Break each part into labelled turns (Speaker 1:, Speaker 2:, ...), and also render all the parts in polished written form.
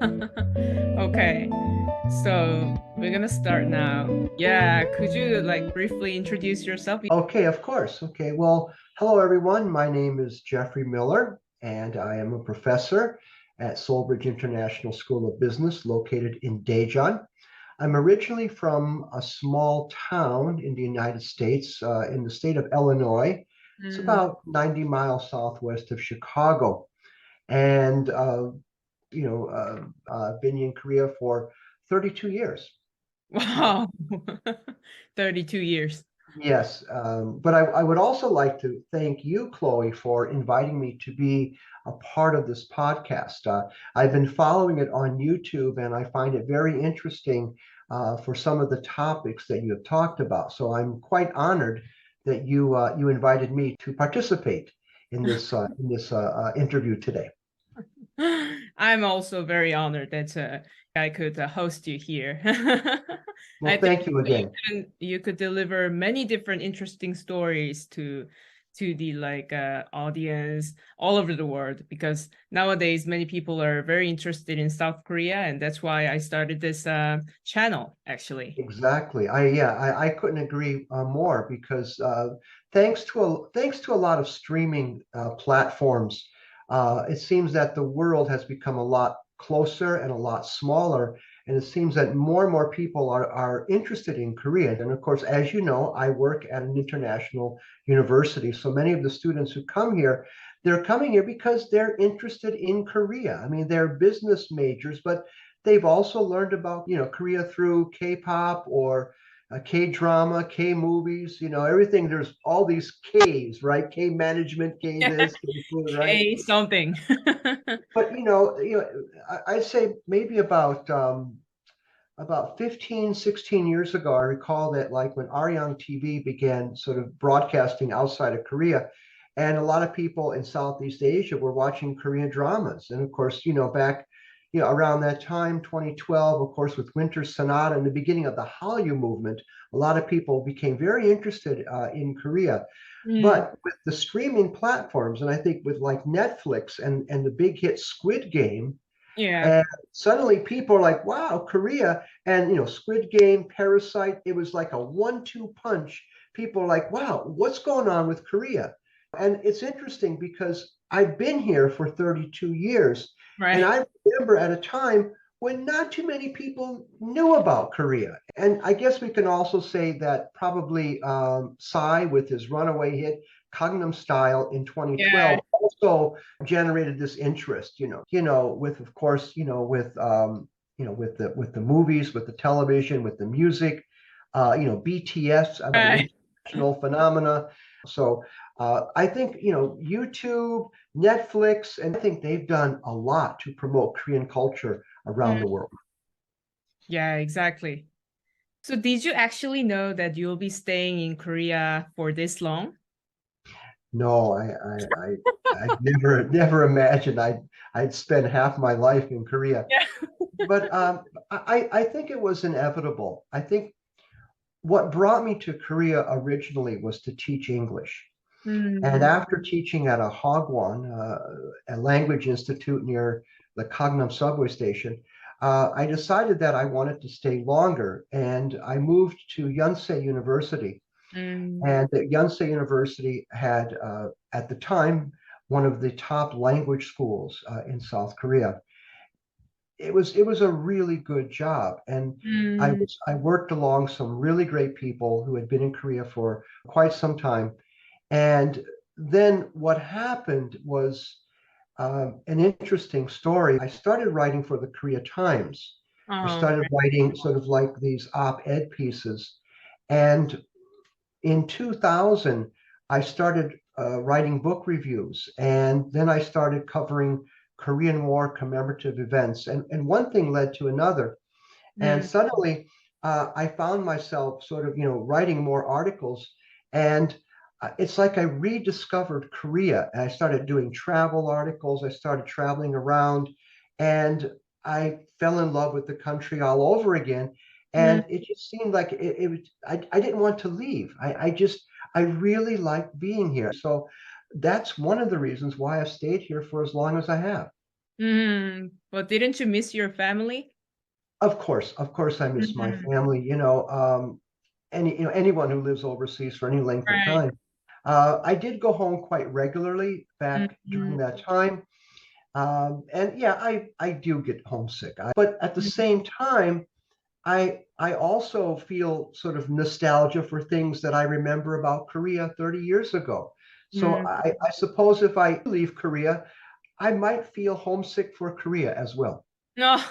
Speaker 1: Okay, so we're gonna start now. Yeah, could you like briefly introduce yourself?
Speaker 2: Okay, of course. Okay, well, hello everyone. My name is Jeffrey Miller, and I am a professor at Solbridge International School of Business located in Daejeon. I'm originally from a small town in the United States, in the state of Illinois. It's
Speaker 1: Mm,
Speaker 2: about 90 miles southwest of Chicago. And, been in Korea for 32 years. Yeah.
Speaker 1: wow, 32 years.
Speaker 2: Yes, but I would also like to thank you, Chloe, for inviting me to be a part of this podcast. I've been following it on YouTube, and I find it very interesting for some of the topics that you have talked about. So I'm quite honored that you invited me to participate in this interview today.
Speaker 1: I'm also very honored that I could host you here. I
Speaker 2: Well,
Speaker 1: think
Speaker 2: thank you again.
Speaker 1: you could deliver many different interesting stories to the like audience all over the world because nowadays many people are very interested in South Korea, and that's why I started this channel actually.
Speaker 2: Exactly. I couldn't agree more because thanks to a lot of streaming platforms, it seems that the world has become a lot closer and a lot smaller, and it seems that more and more people are interested in Korea. And of course, as you know, I work at an international university, so many of the students who come here, they're coming here because they're interested in Korea. I mean, they're business majors, but they've also learned about, Korea through K-pop or K-drama, K-movies, everything. There's all these Ks, right? K management, K this, K food, right?
Speaker 1: Hey, something.
Speaker 2: But I'd say maybe about 15, 16 years ago, I recall that like when Arirang TV began sort of broadcasting outside of Korea, and a lot of people in Southeast Asia were watching Korean dramas. And of course, back, around that time, 2012, of course, with Winter Sonata and the beginning of the Hallyu movement, a lot of people became very interested in Korea.
Speaker 1: Mm,
Speaker 2: But with the streaming platforms, and I think with like Netflix and the big hit Squid Game,
Speaker 1: yeah.
Speaker 2: and suddenly people are like, wow, Korea. And, Squid Game, Parasite, it was like a 1-2 punch. People are like, wow, what's going on with Korea? And it's interesting because I've been here for 32 years. And
Speaker 1: Right.
Speaker 2: I remember at a time when not too many people knew about Korea. And I guess we can also say that probably Psy with his runaway hit Gangnam Style in
Speaker 1: Yeah.
Speaker 2: 2012 also generated this interest, with of course, with the movies, with the television, with the music, BTS, an
Speaker 1: Right.
Speaker 2: international phenomena. So I think, YouTube, Netflix, and I think they've done a lot to promote Korean culture around the
Speaker 1: Mm,
Speaker 2: world.
Speaker 1: yeah, exactly. So did you actually know that you'll be staying in Korea for this long?
Speaker 2: No, I never imagined I'd spend half my life in Korea.
Speaker 1: Yeah.
Speaker 2: But I think it was inevitable. I think what brought me to Korea originally was to teach English. And
Speaker 1: Mm,
Speaker 2: after teaching at a Hagwon, a language institute near the Gangnam subway station, I decided that I wanted to stay longer. And I moved to Yonsei University.
Speaker 1: mm,
Speaker 2: And the Yonsei University had, at the time, one of the top language schools in South Korea. It was a really good job, and
Speaker 1: mm,
Speaker 2: I worked along some really great people who had been in Korea for quite some time. And then what happened was an interesting story. I started writing for the Korea Times. I
Speaker 1: oh,
Speaker 2: started writing sort of like these op-ed pieces, and in 2000, I started writing book reviews, and then I started covering Korean War commemorative events. And one thing led to another. And
Speaker 1: mm,
Speaker 2: suddenly I found myself sort of, writing more articles. And it's like I rediscovered Korea. And I started doing travel articles. I started traveling around, and I fell in love with the country all over again.
Speaker 1: mm.
Speaker 2: And it just seemed like it was, I didn't want to leave. I really liked being here. So that's one of the reasons why I've stayed here for as long as I have.
Speaker 1: But didn't you miss your family?
Speaker 2: Of course, I miss my
Speaker 1: Mhm.
Speaker 2: family. Anyone who lives overseas for any length of
Speaker 1: Right.
Speaker 2: time. I did go home quite regularly back during
Speaker 1: Mhm.
Speaker 2: that time. And yeah, I do get homesick. But at the same time, I also feel sort of nostalgia for things that I remember about Korea 30 years ago. So
Speaker 1: Mhm.
Speaker 2: I suppose if I leave Korea, I might feel homesick for Korea as well.
Speaker 1: No,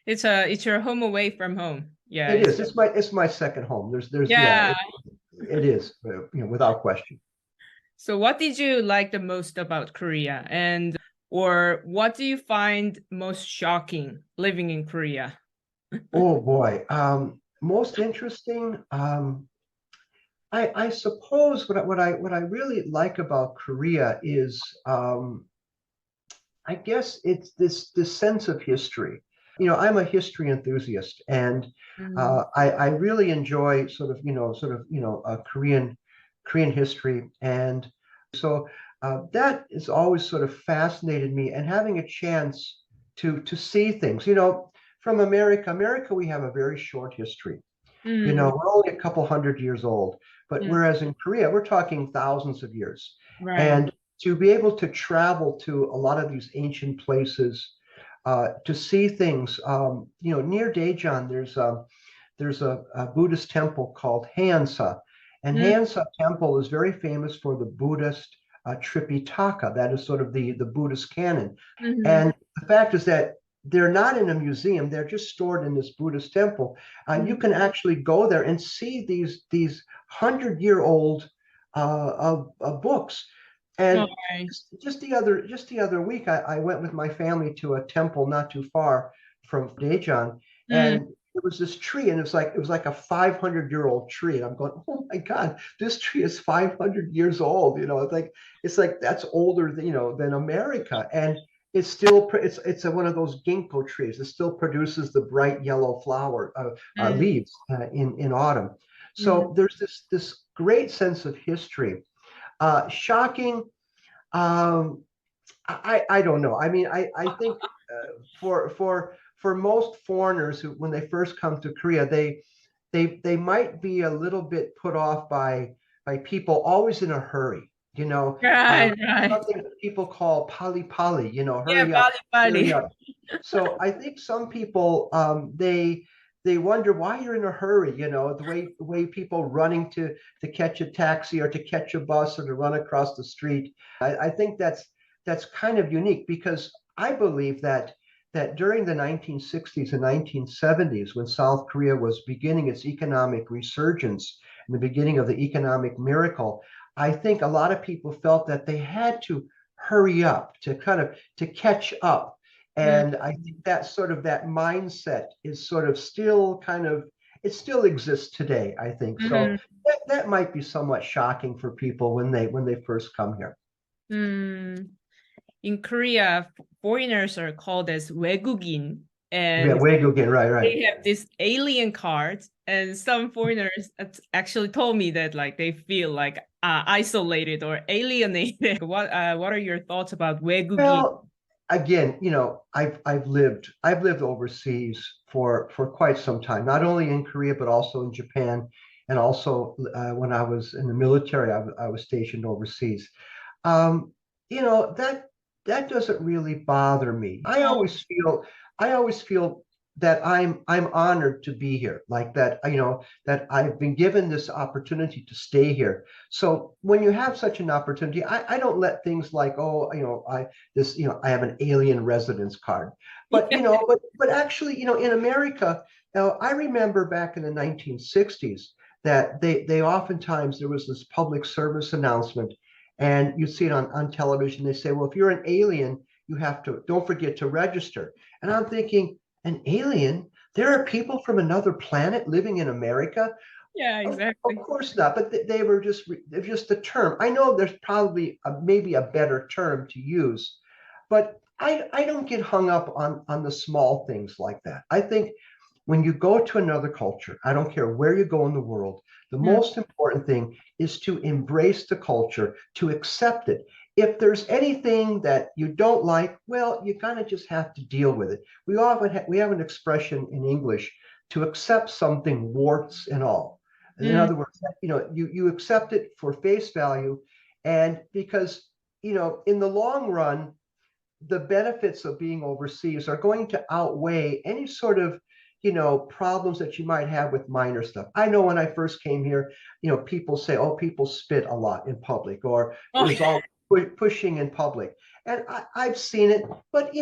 Speaker 1: it's your home away from home. Yeah,
Speaker 2: It
Speaker 1: it's
Speaker 2: is. It's my second home. Yeah,
Speaker 1: yeah.
Speaker 2: it is, without question.
Speaker 1: So what did you like the most about Korea? And or what do you find most shocking living in Korea?
Speaker 2: Oh boy. Most interesting. I suppose what I really like about Korea is I guess it's this sense of history. I'm a history enthusiast, and
Speaker 1: Mm,
Speaker 2: I really enjoy Korean history, and so that has always sort of fascinated me. And having a chance to see things, from America, we have a very short history.
Speaker 1: mm,
Speaker 2: We're only a couple hundred years old, but
Speaker 1: mm,
Speaker 2: whereas in Korea, we're talking thousands of years.
Speaker 1: right.
Speaker 2: And to be able to travel to a lot of these ancient places, to see things, near Daejeon, there's a Buddhist temple called Hansa, and
Speaker 1: Mm,
Speaker 2: Hansa Temple is very famous for the Buddhist Tripitaka. That is sort of the Buddhist canon.
Speaker 1: mhm,
Speaker 2: And the fact is that they're not in a museum; they're just stored in this Buddhist temple. You
Speaker 1: mm.
Speaker 2: can actually go there and see these 100-year-old books.
Speaker 1: All
Speaker 2: And
Speaker 1: right.
Speaker 2: just the other week, I went with my family to a temple not too far from Daejeon,
Speaker 1: Mm,
Speaker 2: and there was this tree, and it was like a 500-year-old tree, and I'm going, oh my God, this tree is 500 years old. It's like that's older than America, and it's one of those ginkgo trees. It still produces the bright yellow flower
Speaker 1: mm,
Speaker 2: leaves in autumn.
Speaker 1: mm.
Speaker 2: So there's this great sense of history. Shocking. Um, I don't know. I mean, I think for most foreigners who when they first come to Korea, they might be a little bit put off by people always in a hurry.
Speaker 1: Right, right.
Speaker 2: Something that people call pali pali.
Speaker 1: Yeah,
Speaker 2: Hurry up,
Speaker 1: Bali,
Speaker 2: hurry
Speaker 1: Bali.
Speaker 2: up. So I think some people they wonder why you're in a hurry. The way people running to catch a taxi or to catch a bus or to run across the street. I think that's kind of unique because I believe that during the 1960s and 1970s, when South Korea was beginning its economic resurgence and the beginning of the economic miracle, I think a lot of people felt that they had to hurry up to kind of to catch up.
Speaker 1: Mm,
Speaker 2: And I think that mindset is sort of still kind of it still exists today, I think. So
Speaker 1: mhm,
Speaker 2: that might be somewhat shocking for people when they first come here.
Speaker 1: mm. In Korea, foreigners are called as 외국인,
Speaker 2: Yeah,
Speaker 1: and
Speaker 2: way go again. Right, right.
Speaker 1: they have this alien card. And some foreigners actually told me that like they feel like isolated or alienated. What are your thoughts about 외국인?
Speaker 2: Well, again, I've lived overseas for quite some time, not only in Korea but also in Japan, and also when I was in the military, I was stationed overseas. Um, that doesn't really bother me. I always feel that I'm honored to be here, like that, that I've been given this opportunity to stay here. So when you have such an opportunity, I don't let things like, oh, I have an alien residence card. But actually, in America, I remember back in the 1960s that they oftentimes there was this public service announcement, and you see it on television. They say, well, if you're an alien, you have to don't forget to register. And I'm thinking, an alien? There are people from another planet living in America?
Speaker 1: Yeah,
Speaker 2: Of
Speaker 1: exactly.
Speaker 2: course not, but they were just the term. I know there's probably maybe a better term to use, but I don't get hung up on the small things like that. I think when you go to another culture, I don't care where you go in the world, the
Speaker 1: Mm,
Speaker 2: most important thing is to embrace the culture, to accept it. if there's anything that you don't like, well, you kind of just have to deal with it. We have an expression in English to accept something warts and all. In
Speaker 1: Mm,
Speaker 2: other words, you accept it for face value, and because in the long run, the benefits of being overseas are going to outweigh any sort of problems that you might have with minor stuff. I know when I first came here, people say, oh, people spit a lot in public, or
Speaker 1: oh,
Speaker 2: there's all pushing in public, and I've seen it. But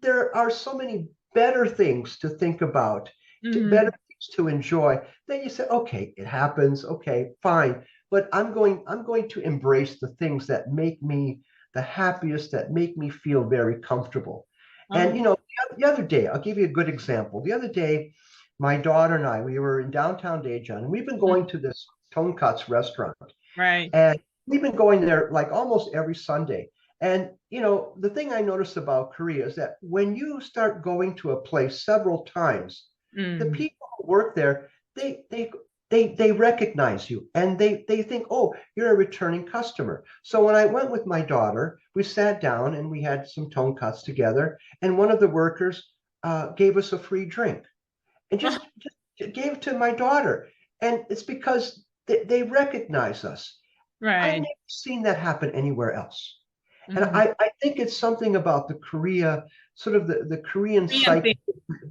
Speaker 2: there are so many better things to think about, better
Speaker 1: mhm.
Speaker 2: things to enjoy. Then you say, okay, it happens, okay, fine, but I'm going to embrace the things that make me the happiest, that make me feel very comfortable. And
Speaker 1: Oh,
Speaker 2: the other day, I'll give you a good example. The other day, my daughter and I, we were in downtown Daejeon, and we've been
Speaker 1: mm,
Speaker 2: going to this tonkatsu restaurant,
Speaker 1: right.
Speaker 2: and we've been going there like almost every Sunday. And the thing I noticed about Korea is that when you start going to a place several times, the
Speaker 1: Mm,
Speaker 2: people who work there, they they they recognize you, and they think, oh, you're a returning customer. So when I went with my daughter, we sat down and we had some tonkatsu together, and one of the workers gave us a free drink, and just gave it to my daughter. And it's because they recognize us. I've
Speaker 1: right.
Speaker 2: never seen that happen anywhere else. And
Speaker 1: Mhm.
Speaker 2: I think it's something about the Korea, sort of the Korean
Speaker 1: Korean thing.
Speaker 2: psyche,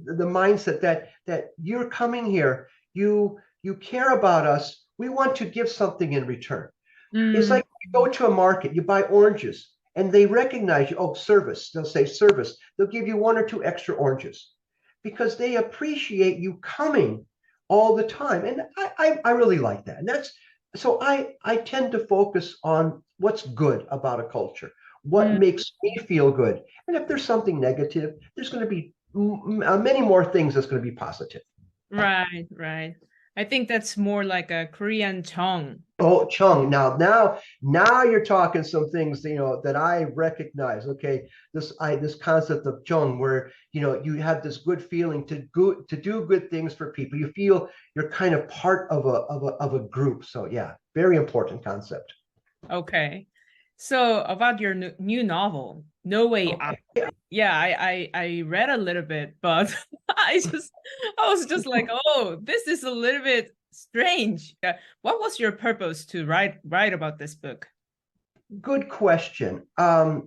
Speaker 2: the mindset that you're coming here, you care about us, we want to give something in return. It's
Speaker 1: Mm,
Speaker 2: like you go to a market, you buy oranges, and they recognize you. Oh, service. They'll say service. They'll give you one or two extra oranges because they appreciate you coming all the time. And I really like that. And that's so I tend to focus on what's good about a culture, what
Speaker 1: mm,
Speaker 2: makes me feel good. And if there's something negative, there's going to be many more things that's going to be positive.
Speaker 1: right, right. I think that's more like a Korean tongue.
Speaker 2: Oh, Chung. Now you're talking some things that I recognize. Okay, this concept of Chung, where you have this good feeling to do good things for people. You feel you're kind of part of a group. So yeah, very important concept.
Speaker 1: Okay. So about your new novel, No Way Out.
Speaker 2: Okay, yeah,
Speaker 1: Yeah, I read a little bit, but I was just like, oh, this is a little bit strange. What was your purpose to write about this book?
Speaker 2: good question. I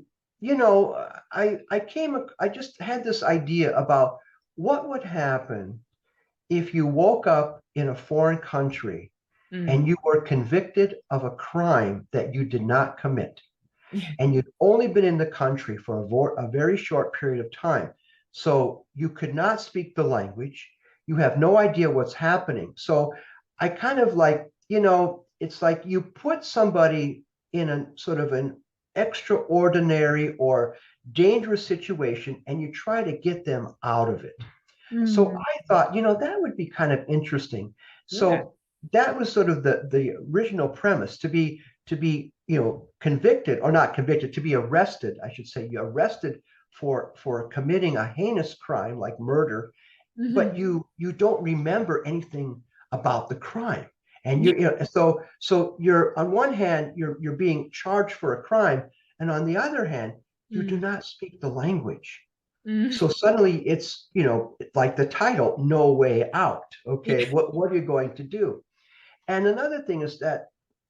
Speaker 2: just had this idea about what would happen if you woke up in a foreign country and
Speaker 1: Mm.
Speaker 2: you were convicted of a crime that you did not commit, and you'd only been in the country for a very short period of time. So you could not speak the language. You have no idea what's happening. So I kind of like, it's like you put somebody in a sort of an extraordinary or dangerous situation and you try to get them out of it. So
Speaker 1: Mm.
Speaker 2: I thought, that would be kind of interesting.
Speaker 1: Yeah.
Speaker 2: So that was sort of the original premise, to be convicted, or not convicted, to be arrested, I should say, you arrested for committing a heinous crime like murder, but
Speaker 1: Mhm.
Speaker 2: you don't remember anything about the crime. And
Speaker 1: Yeah.
Speaker 2: so you're, on one hand, you're being charged for a crime, and on the other hand, you do
Speaker 1: Mm.
Speaker 2: not speak the language.
Speaker 1: Mm.
Speaker 2: So suddenly it's, like the title, No Way Out. Okay,
Speaker 1: Yeah.
Speaker 2: what are you going to do? And another thing is that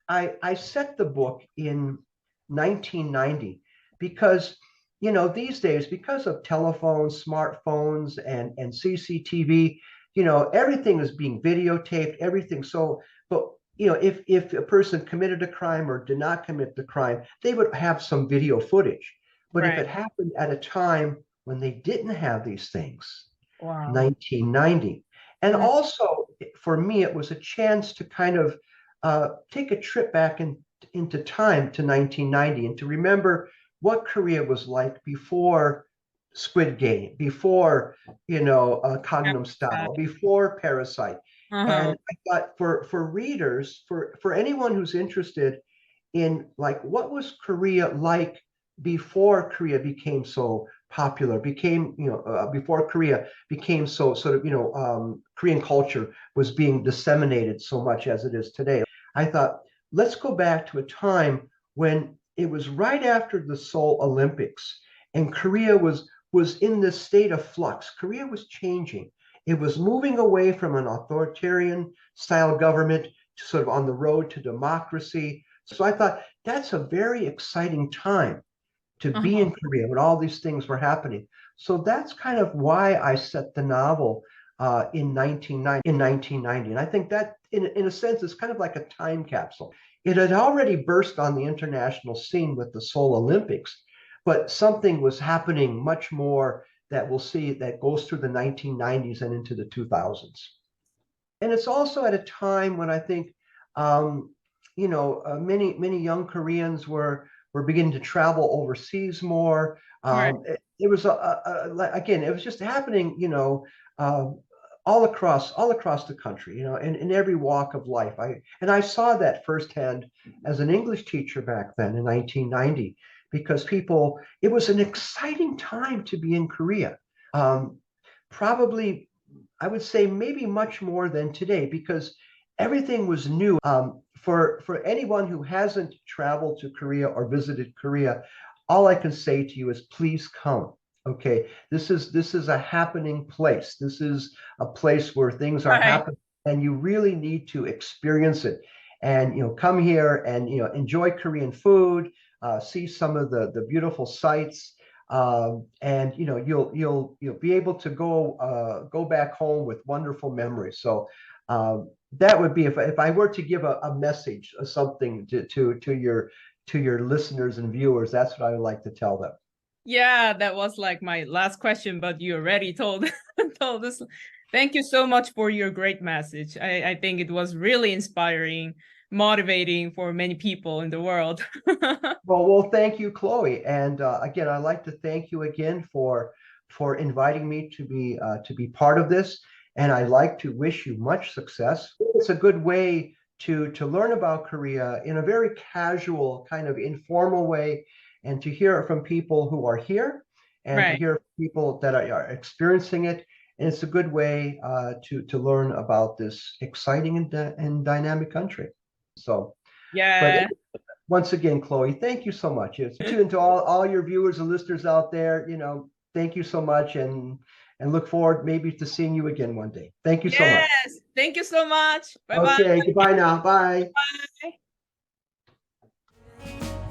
Speaker 2: I set the book in 1990 because, these days, because of telephones, smartphones, and CCTV, everything is being videotaped, everything. So, but, if a person committed a crime or did not commit the crime, they would have some video footage. But if
Speaker 1: Right.
Speaker 2: it happened at a time when they didn't have these things,
Speaker 1: Wow.
Speaker 2: 1990. And
Speaker 1: Mm.
Speaker 2: also, for me, it was a chance to kind of take a trip back into time to 1990 and to remember what Korea was like before Squid Game, before, Gangnam
Speaker 1: Yeah.
Speaker 2: Style, before Parasite.
Speaker 1: Uh-huh.
Speaker 2: And I thought for readers, for anyone who's interested in, like, what was Korea like before Korea became so popular, before Korea became so sort of, Korean culture was being disseminated so much as it is today. I thought, let's go back to a time when it was right after the Seoul Olympics, and Korea was in this state of flux. Korea was changing. It was moving away from an authoritarian style government to sort of on the road to democracy. So I thought that's a very exciting time to be
Speaker 1: Uh-huh.
Speaker 2: in Korea when all these things were happening. So that's kind of why I set the novel in 1990. And I think that, in a sense, is kind of like a time capsule. It had already burst on the international scene with the Seoul Olympics, but something was happening much more that we'll see that goes through the 1990s and into the 2000s. And it's also at a time when I think, many young Koreans were beginning to travel overseas more.
Speaker 1: Right.
Speaker 2: It was again, it was just happening, uh, all across the country, in every walk of life. I saw that firsthand as an English teacher back then in 1990, because it was an exciting time to be in Korea. Um, Probably I would say maybe much more than today, because everything was new. For anyone who hasn't traveled to Korea or visited Korea, all I can say to you is please come. Okay, this is a happening place. This is a place where things are
Speaker 1: Right.
Speaker 2: happening, and you really need to experience it. And come here and enjoy Korean food, see some of the beautiful sights, and you'll be able to go back home with wonderful memories. So that would be, if I were to give a message or something to your listeners and viewers, that's what I would like to tell them.
Speaker 1: Yeah, that was like my last question, but you already told told us. Thank you so much for your great message. I think it was really inspiring, motivating for many people in the world.
Speaker 2: Well, thank you, Chloe. And again, I'd like to thank you again for inviting me to be part of this. And I'd like to wish you much success. It's a good way to learn about Korea in a very casual, kind of informal way, and to hear it from people who are here, and to
Speaker 1: Right.
Speaker 2: hear people that are experiencing it. And it's a good way to learn about this exciting and dynamic country. So, but
Speaker 1: Yeah.
Speaker 2: once again, Chloe, thank you so much. It's to all your viewers and listeners out there, thank you so much, and look forward maybe to seeing you again one day. Thank you so much.
Speaker 1: Yes. Thank you so much. Bye-bye.
Speaker 2: Okay, goodbye now. Bye.
Speaker 1: Bye.